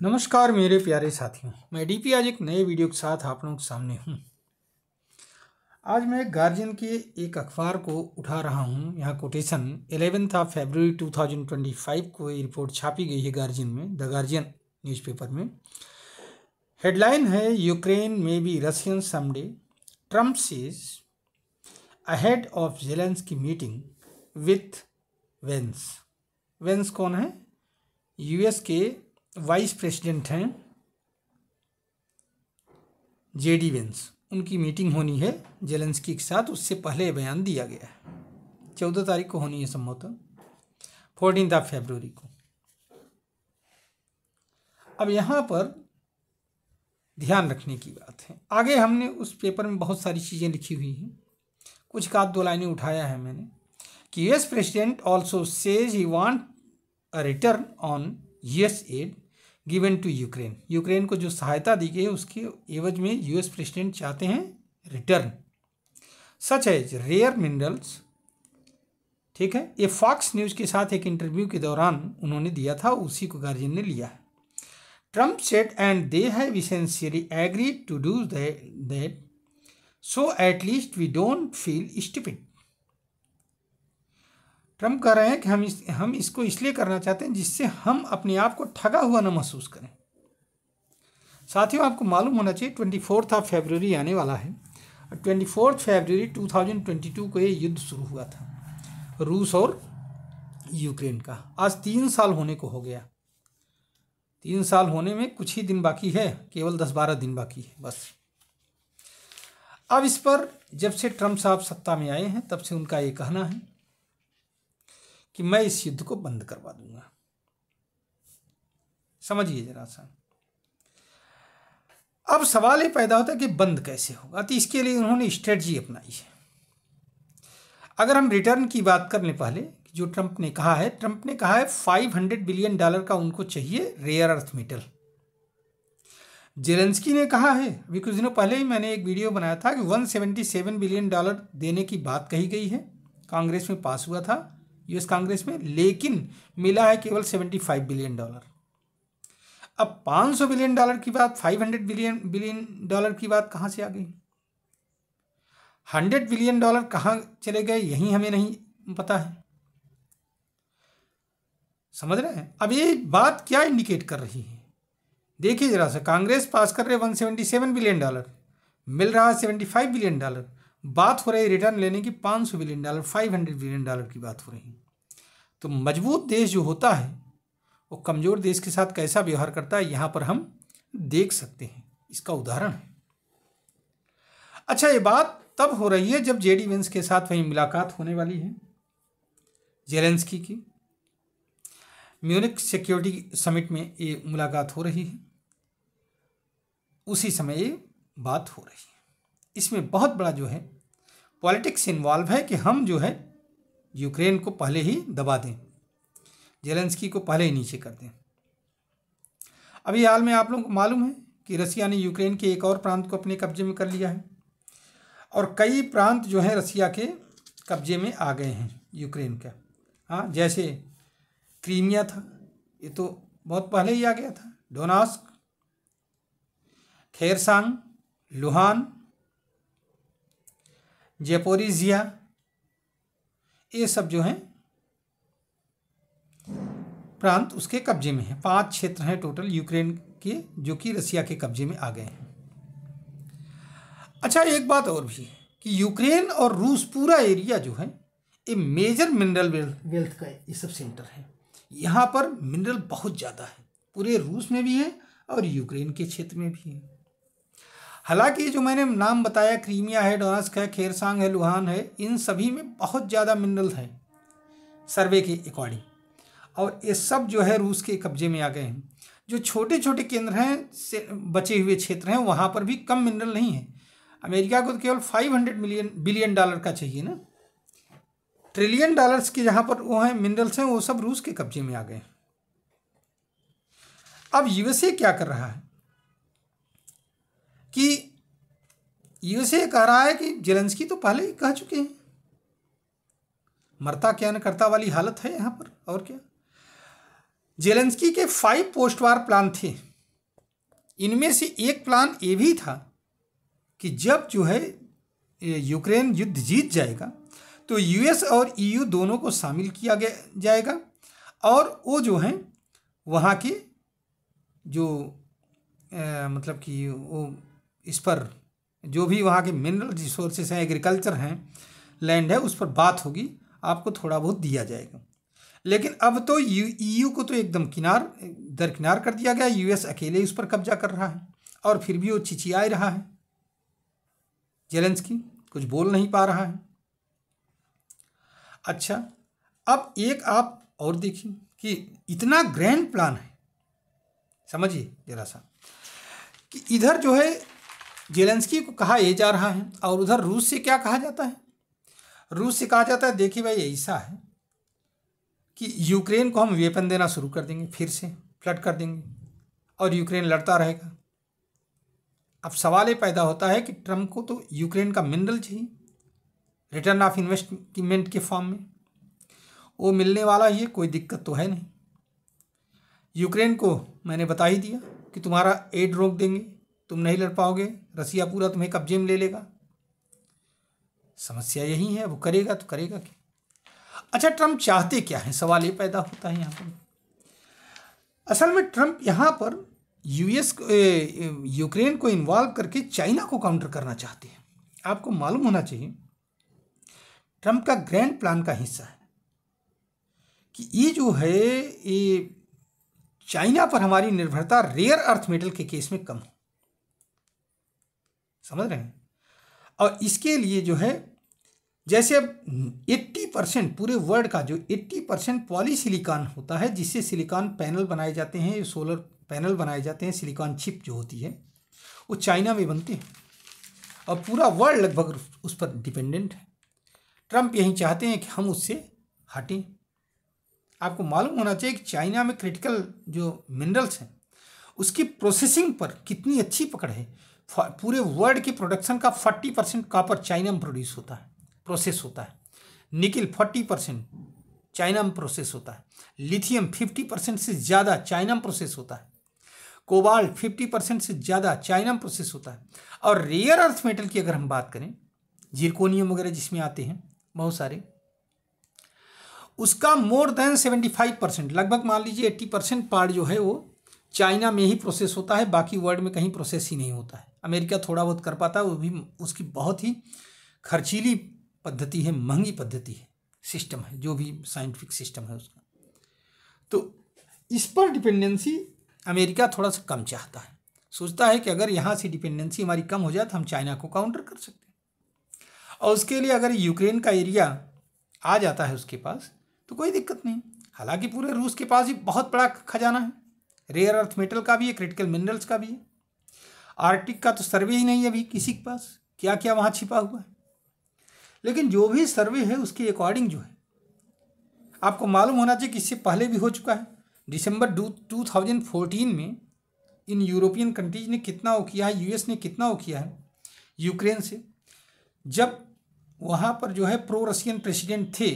नमस्कार मेरे प्यारे साथियों, मैं डीपी आज एक नए वीडियो के साथ आप लोगों के सामने हूँ। आज मैं गार्जियन के एक अखबार को उठा रहा हूँ। यहाँ कोटेशन 11 फरवरी 2025 को ये रिपोर्ट छापी गई है गार्जियन में, द गार्जियन न्यूज़पेपर में। हेडलाइन है, यूक्रेन में be Russian someday, Trump says ahead of Zelensky meeting with Vance. Vance कौन है? यूएस के वाइस प्रेसिडेंट हैं जेडी वेंस। उनकी मीटिंग होनी है जेलेंस्की के साथ, उससे पहले बयान दिया गया है। 14 तारीख को होनी है संभवतः, 14 फरवरी को। अब यहाँ पर ध्यान रखने की बात है, आगे हमने उस पेपर में बहुत सारी चीज़ें लिखी हुई हैं, कुछ का दो लाइनें उठाया है मैंने कि US president also says he want a return on US aid given to Ukraine. Ukraine को जो सहायता दी गई है उसके एवज में यूएस प्रेसिडेंट चाहते हैं return, such as rare minerals. ठीक है, ये फॉक्स न्यूज़ के साथ एक इंटरव्यू के दौरान उन्होंने दिया था, उसी को गार्जियन ने लिया है। Trump said and they have essentially agreed to do that so at least we don't feel stupid. Trump कह रहे हैं कि हम इसको इसलिए करना चाहते हैं जिससे हम अपने आप को ठगा हुआ न महसूस करें। साथियों, आपको मालूम होना चाहिए 24 फरवरी आने वाला है। 24 फरवरी 2022 को ये युद्ध शुरू हुआ था, रूस और यूक्रेन का। आज 3 साल होने को हो गया। 3 साल होने में कुछ ही दिन बाकी है, केवल 10-12 दिन बाकी है बस। अब इस पर जब से ट्रम्प साहब सत्ता में आए हैं तब से उनका ये कहना है कि मैं इस युद्ध को बंद करवा दूंगा। समझिए जरा सा। अब सवाल ये पैदा होता है कि बंद कैसे होगा, तो इसके लिए उन्होंने स्ट्रेटजी अपनाई है। अगर हम रिटर्न की बात करने पहले, जो ट्रंप ने कहा है $500 बिलियन का उनको चाहिए रेयर अर्थ मेटल। जेलेंस्की ने कहा है, अभी कुछ दिनों पहले ही मैंने एक वीडियो बनाया था कि $177 बिलियन देने की बात कही गई है, कांग्रेस में पास हुआ था, यूएस कांग्रेस में, लेकिन मिला है केवल $75 बिलियन। अब $500 बिलियन की बात, $500 बिलियन की बात कहाँ से आ गई? $100 बिलियन कहाँ चले गए, यही हमें नहीं पता है। समझ रहे हैं? अब ये बात क्या इंडिकेट कर रही है, देखिए जरा सा। कांग्रेस पास कर रहे $177 बिलियन, मिल रहा है $75 बिलियन। बात हो रही रिटर्न लेने की $500 बिलियन, $500 बिलियन की बात हो रही है। तो मजबूत देश जो होता है वो कमज़ोर देश के साथ कैसा व्यवहार करता है, यहाँ पर हम देख सकते हैं, इसका उदाहरण है। अच्छा, ये बात तब हो रही है जब जेडी वेंस के साथ वही मुलाकात होने वाली है जेलेंस्की की। म्यूनिख सिक्योरिटी समिट में ये मुलाकात हो रही है, उसी समय ये बात हो रही है। इसमें बहुत बड़ा जो है पॉलिटिक्स इन्वॉल्व है कि हम जो है यूक्रेन को पहले ही दबा दें, जेलेंस्की को पहले ही नीचे कर दें। अभी हाल में आप लोगों को मालूम है कि रसिया ने यूक्रेन के एक और प्रांत को अपने कब्जे में कर लिया है, और कई प्रांत जो है रसिया के कब्जे में आ गए हैं यूक्रेन का। हाँ, जैसे क्रीमिया था, ये तो बहुत पहले ही आ गया था, डोनास्क, खेरसांग, लुहान, ज़ेपोरिज़िया, ये सब जो हैं प्रांत उसके कब्जे में हैं। 5 क्षेत्र हैं टोटल यूक्रेन के जो कि रसिया के कब्जे में आ गए हैं। अच्छा, एक बात और भी है कि यूक्रेन और रूस पूरा एरिया जो है ये मेजर मिनरल वेल्थ का ये सब सेंटर है। यहाँ पर मिनरल बहुत ज़्यादा है, पूरे रूस में भी है और यूक्रेन के क्षेत्र में भी है। हालांकि जो मैंने नाम बताया, क्रीमिया है, डोनेट्स्क है, खेरसांग है, लुहान है, इन सभी में बहुत ज़्यादा मिनरल है सर्वे के अकॉर्डिंग, और ये सब जो है रूस के कब्जे में आ गए हैं। जो छोटे छोटे केंद्र हैं से बचे हुए क्षेत्र हैं वहाँ पर भी कम मिनरल नहीं है। अमेरिका को तो केवल $500 बिलियन का चाहिए ना, ट्रिलियन डॉलर्स के जहाँ पर वो हैं मिनरल्स हैं, वो सब रूस के कब्जे में आ गए। अब यूएसए क्या कर रहा है कि यूएसए कह रहा है कि जेलेंस्की तो पहले ही कह चुके हैं, मरता क्या न करता वाली हालत है यहाँ पर। और क्या, जेलेंस्की के 5 पोस्ट वार प्लान थे इनमें से एक प्लान ये भी था कि जब जो है यूक्रेन युद्ध जीत जाएगा तो यूएस और ईयू दोनों को शामिल किया जाएगा और वो जो हैं वहाँ के जो मतलब कि वो इस पर जो भी वहाँ के मिनरल रिसोर्सेज हैं, एग्रीकल्चर हैं, लैंड है, उस पर बात होगी, आपको थोड़ा बहुत दिया जाएगा। लेकिन अब तो ईयू को तो एकदम दरकिनार कर दिया गया, यूएस अकेले उस पर कब्जा कर रहा है और फिर भी वो चिचिया रहा है। जेलेंस्की कुछ बोल नहीं पा रहा है। अच्छा, अब एक आप और देखिए कि इतना ग्रैंड प्लान है, समझिए जरा सा, कि इधर जो है जेलेंस्की को कहा ये जा रहा है और उधर रूस से क्या कहा जाता है? रूस से कहा जाता है देखिए भाई ऐसा है कि यूक्रेन को हम वेपन देना शुरू कर देंगे, फिर से फ्लड कर देंगे और यूक्रेन लड़ता रहेगा। अब सवाल ये पैदा होता है कि ट्रम्प को तो यूक्रेन का मिनरल चाहिए रिटर्न ऑफ इन्वेस्टमेंट के फॉर्म में, वो मिलने वाला ही है, कोई दिक्कत तो है नहीं। यूक्रेन को मैंने बता ही दिया कि तुम्हारा एड रोक देंगे, तुम नहीं लड़ पाओगे, रसिया पूरा तुम्हें कब्जे में ले लेगा। समस्या यही है, वो करेगा तो करेगा क्या? अच्छा, ट्रम्प चाहते क्या है, सवाल ये पैदा होता है यहाँ पर। असल में ट्रम्प यहाँ पर यूक्रेन को इन्वॉल्व करके चाइना को काउंटर करना चाहते हैं। आपको मालूम होना चाहिए ट्रम्प का ग्रैंड प्लान का हिस्सा है कि ये जो है ये चाइना पर हमारी निर्भरता रेयर अर्थ मेटल के केस में कम हो, समझ रहे हैं। और इसके लिए जो है जैसे अब 80% पूरे वर्ल्ड का जो 80% पॉलीसिलिकॉन होता है, जिससे सिलिकॉन पैनल बनाए जाते हैं, सोलर पैनल बनाए जाते हैं, सिलिकॉन चिप जो होती है वो चाइना में बनते हैं और पूरा वर्ल्ड लगभग उस पर डिपेंडेंट है। ट्रम्प यही चाहते हैं कि हम उससे हटें। आपको मालूम होना चाहिए कि चाइना में क्रिटिकल जो मिनरल्स हैं उसकी प्रोसेसिंग पर कितनी अच्छी पकड़ है। पूरे वर्ल्ड की प्रोडक्शन का 40% कॉपर चाइना में प्रोसेस होता है। निकिल 40% चाइना में प्रोसेस होता है। लिथियम 50% से ज़्यादा चाइना में प्रोसेस होता है। कोबाल्ट 50% से ज़्यादा चाइना में प्रोसेस होता है। और रेयर अर्थ मेटल की अगर हम बात करें, जिरकोनियम वगैरह जिसमें आते हैं बहुत सारे, उसका मोर देन 75%, लगभग मान लीजिए 80% पार्ट जो है वो चाइना में ही प्रोसेस होता है, बाकी वर्ल्ड में कहीं प्रोसेस ही नहीं होता है। अमेरिका थोड़ा बहुत कर पाता है, वो भी उसकी बहुत ही खर्चीली पद्धति है, महंगी पद्धति है, सिस्टम है, जो भी साइंटिफिक सिस्टम है उसका। तो इस पर डिपेंडेंसी अमेरिका थोड़ा सा कम चाहता है, सोचता है कि अगर यहाँ से डिपेंडेंसी हमारी कम हो जाए तो हम चाइना को काउंटर कर सकते हैं। और उसके लिए अगर यूक्रेन का एरिया आ जाता है उसके पास तो कोई दिक्कत नहीं। हालांकि पूरे रूस के पास भी बहुत बड़ा खजाना है, रेयर अर्थ मेटल का भी है, क्रिटिकल मिनरल्स का भी है। आर्कटिक का तो सर्वे ही नहीं है अभी किसी के पास, क्या क्या वहाँ छिपा हुआ है। लेकिन जो भी सर्वे है उसके अकॉर्डिंग जो है, आपको मालूम होना चाहिए कि इससे पहले भी हो चुका है। दिसंबर 2014 में इन यूरोपियन कंट्रीज ने कितना वो किया है, यूएस ने कितना वो किया है यूक्रेन से, जब वहाँ पर जो है प्रो रशियन प्रेसिडेंट थे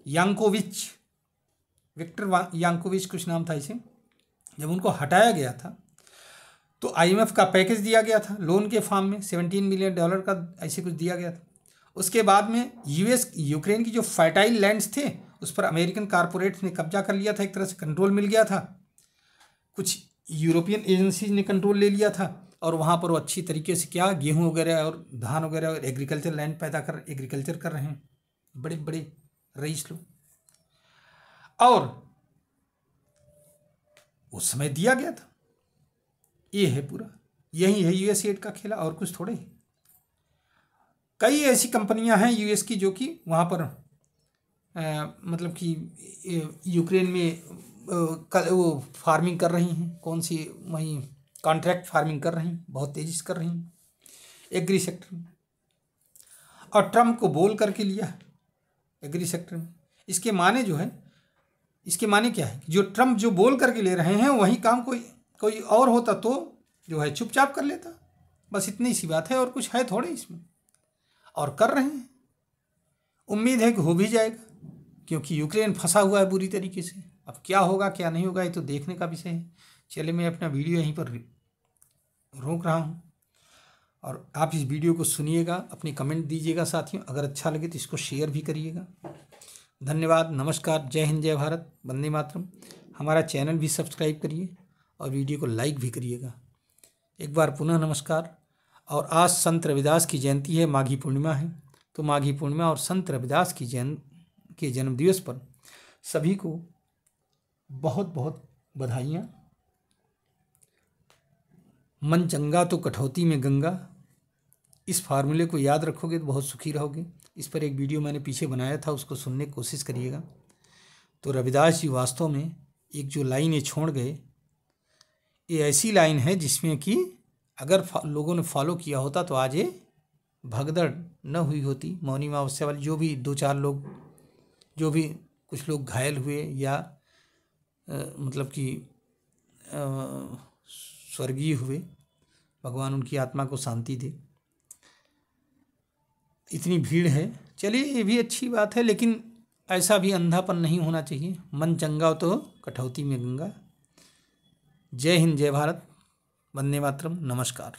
यांकोविच, विक्टर यांकोविच कुछ नाम था इसे, जब उनको हटाया गया था तो आईएमएफ का पैकेज दिया गया था लोन के फॉर्म में, $17 मिलियन का ऐसे कुछ दिया गया था। उसके बाद में यूक्रेन की जो फर्टाइल लैंड्स थे उस पर अमेरिकन कारपोरेट्स ने कब्जा कर लिया था, एक तरह से कंट्रोल मिल गया था, कुछ यूरोपियन एजेंसीज ने कंट्रोल ले लिया था और वहाँ पर वो अच्छी तरीके से क्या गेहूँ वगैरह और धान वगैरह और एग्रीकल्चर लैंड एग्रीकल्चर कर रहे हैं बड़े बड़े रईस लोग। और उस समय दिया गया था। ये है पूरा, यही है यूएस एड का खेला और कुछ थोड़े ही। कई ऐसी कंपनियां हैं यूएस की जो कि वहाँ पर मतलब कि यूक्रेन में वो फार्मिंग कर रही हैं, कौन सी, वहीं कॉन्ट्रैक्ट फार्मिंग कर रही हैं, बहुत तेज़ी से कर रही हैं एग्री सेक्टर में। और ट्रम्प को बोल करके लिया एग्री सेक्टर में। इसके माने जो है, इसके माने क्या है, जो ट्रम्प जो बोल करके ले रहे हैं वही काम कोई और होता तो जो है चुपचाप कर लेता। बस इतनी सी बात है और कुछ है थोड़े इसमें, और कर रहे हैं। उम्मीद है कि हो भी जाएगा क्योंकि यूक्रेन फंसा हुआ है बुरी तरीके से। अब क्या होगा क्या नहीं होगा ये तो देखने का विषय है। चलिए मैं अपना वीडियो यहीं पर रोक रहा हूँ और आप इस वीडियो को सुनिएगा, अपनी कमेंट दीजिएगा साथियों, अगर अच्छा लगे तो इसको शेयर भी करिएगा। धन्यवाद, नमस्कार, जय हिंद, जय भारत, वंदे मातरम। हमारा चैनल भी सब्सक्राइब करिए और वीडियो को लाइक भी करिएगा। एक बार पुनः नमस्कार। और आज संत रविदास की जयंती है, माघी पूर्णिमा है, तो माघी पूर्णिमा और संत रविदास की जन्मदिवस पर सभी को बहुत बहुत बधाइयाँ। मन चंगा तो कठौती में गंगा, इस फार्मूले को याद रखोगे तो बहुत सुखी रहोगे। इस पर एक वीडियो मैंने पीछे बनाया था, उसको सुनने की कोशिश करिएगा। तो रविदास जी वास्तव में एक जो लाइन ये छोड़ गए, ये ऐसी लाइन है जिसमें कि अगर लोगों ने फॉलो किया होता तो आज ये भगदड़ न हुई होती। मौनी अमावस्या वाली जो भी 2-4 लोग, जो भी कुछ लोग घायल हुए या मतलब कि स्वर्गीय हुए, भगवान उनकी आत्मा को शांति दे। इतनी भीड़ है, चलिए ये भी अच्छी बात है, लेकिन ऐसा भी अंधापन नहीं होना चाहिए। मन चंगा तो कठौती में गंगा। जय हिंद, जय भारत, वंदे मातरम, नमस्कार।